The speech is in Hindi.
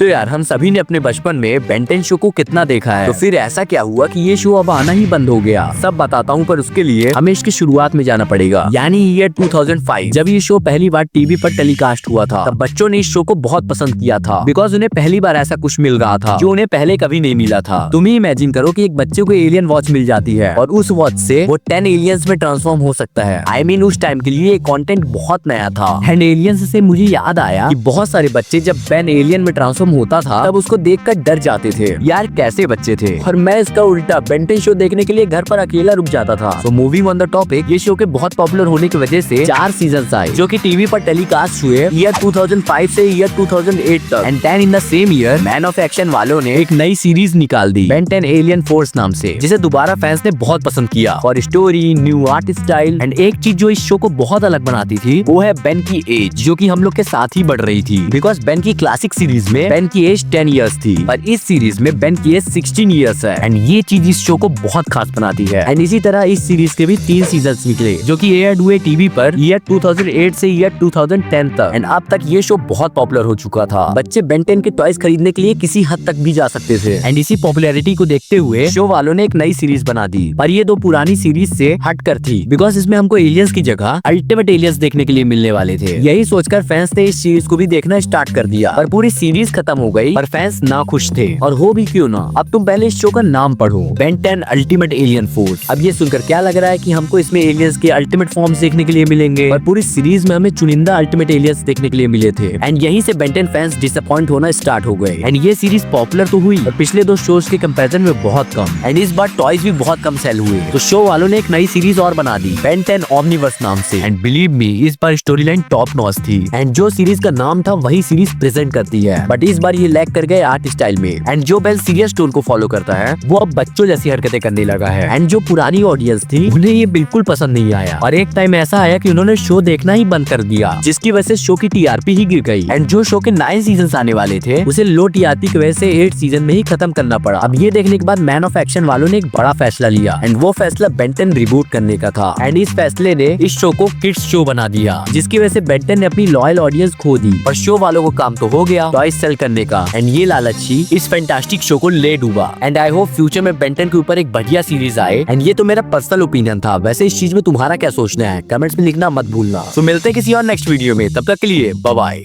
तो यार हम सभी ने अपने बचपन में बेन 10 शो को कितना देखा है। तो फिर ऐसा क्या हुआ कि ये शो अब आना ही बंद हो गया। सब बताता हूँ, पर उसके लिए हमें इसकी शुरुआत में जाना पड़ेगा, यानी ईयर 2005। जब ये शो पहली बार टीवी पर टेलीकास्ट हुआ था, तब बच्चों ने इस शो को बहुत पसंद किया था, बिकॉज उन्हें पहली बार ऐसा कुछ मिल रहा था जो उन्हें पहले कभी नहीं मिला था। तुम ही इमेजिन करो कि एक बच्चे को एलियन वॉच मिल जाती है और उस वॉच से वो 10 एलियंस में ट्रांसफॉर्म हो सकता है। I mean, उस टाइम के लिए ये कंटेंट बहुत नया था। एंड एलियंस से मुझे याद आया कि बहुत सारे बच्चे जब बेन एलियन में ट्रांसफॉर्म होता था तब उसको देखकर डर जाते थे। यार कैसे बच्चे थे। और मैं इसका उल्टा बेन 10 शो देखने के लिए घर पर अकेला रुक जाता था। तो मूविंग ऑन द टॉपिक, ये शो के बहुत पॉपुलर होने की वजह से 4 सीजन आए जो कि टीवी पर टेलीकास्ट हुए ईयर 2005 से ईयर 2008 तक। And then in the same year man of action वालों ने एक नई सीरीज निकाल दी बेन 10 एलियन फोर्स नाम से, जिसे दोबारा फैंस ने बहुत पसंद किया for story, new art style. And एक चीज जो इस शो को बहुत अलग बनाती थी वो है बेन की एज, जो कि हम लोग के साथ ही बढ़ रही थी। बिकॉज बेन की क्लासिक सीरीज में बेन की एज 10 इयर्स थी, पर इस सीरीज में बेन की एज 16 इयर्स है। एंड ये चीज इस शो को बहुत खास बनाती है। एंड इसी तरह इस सीरीज के भी 3 सीजन्स निकले जो कि एयर हुए टीवी पर ईयर 2008 से ईयर 2010 तक। एंड अब तक ये शो बहुत पॉपुलर हो चुका था। बच्चे बेन 10 के टॉयज खरीदने के लिए किसी हद तक भी जा सकते थे। एंड इसी पॉपुलैरिटी को देखते हुए शो वालों ने एक नई सीरीज बना दी, पर ये 2 पुरानी सीरीज से हटकर थी, बिकॉज इसमें हमको एलियंस की जगह अल्टीमेट एलियंस देखने के लिए मिलने वाले थे। यही सोचकर फैंस ने इस सीरीज को भी देखना स्टार्ट कर दिया, पर पूरी सीरीज खत्म हो गई, पर फैंस ना खुश थे। और हो भी क्यों ना। अब तुम पहले इस शो का नाम पढ़ो, बेन 10 अल्टीमेट एलियन फोर्स। अब ये सुनकर क्या लग रहा है कि हमको इसमें एलियंस के अल्टीमेट फॉर्म्स देखने के लिए मिलेंगे, पर पूरी सीरीज में हमें चुनिंदा अल्टीमेट एलियंस देखने के लिए मिले थे। एंड यहीं से बेन 10 फैंस डिसअपॉइंट होना स्टार्ट हो गए। एंड ये सीरीज पॉपुलर तो हुई, पर पिछले 2 शोज के कंपैरिजन में बहुत कम। एंड इस बार टॉयज भी बहुत कम सेल हुए, तो शो वालों ने एक नई सीरीज और बना दी बेन 10 ओमनीवर्स नाम से। एंड बिलीव मी, इस बार स्टोरी लाइन टॉप नॉच थी। एंड जो सीरीज का नाम था वही सीरीज प्रेजेंट करती है, बट इस बार ये लैग कर गए आर्ट स्टाइल में। एंड जो बेन सीरियस टोन को फॉलो करता है वो अब बच्चों जैसी हरकतें करने लगा है। एंड जो पुरानी ऑडियंस थी उन्हें ये बिल्कुल पसंद नहीं आया, और एक टाइम ऐसा आया कि उन्होंने शो देखना ही बंद कर दिया, जिसकी वजह से शो की टीआरपी ही गिर गई। एंड जो शो के 9 सीजन आने वाले थे उसे लो टीआरपी की वजह से 8 सीजन में ही खत्म करना पड़ा। अब ये देखने के बाद मैन ऑफ एक्शन वालों ने एक बड़ा फैसला लिया, एंड वो फैसला बेन 10 रिबूट करने का था। एंड इस फैसले ने इस शो को किड्स शो बना दिया, जिसकी वजह से बेन 10 ने अपनी लॉयल ऑडियंस खो दी। पर शो वालों को काम तो हो गया टॉय सेल करने का, एंड ये लालची इस फैंटास्टिक शो को ले डूबा। एंड आई होप फ्यूचर में बेन 10 के ऊपर एक बढ़िया सीरीज आए। एंड ये तो मेरा पर्सनल ओपिनियन था, वैसे इस चीज में तुम्हारा क्या सोचना है कमेंट्स में लिखना मत भूलना। तो मिलते हैं किसी और नेक्स्ट वीडियो में, तब तक के लिए बाय बाय।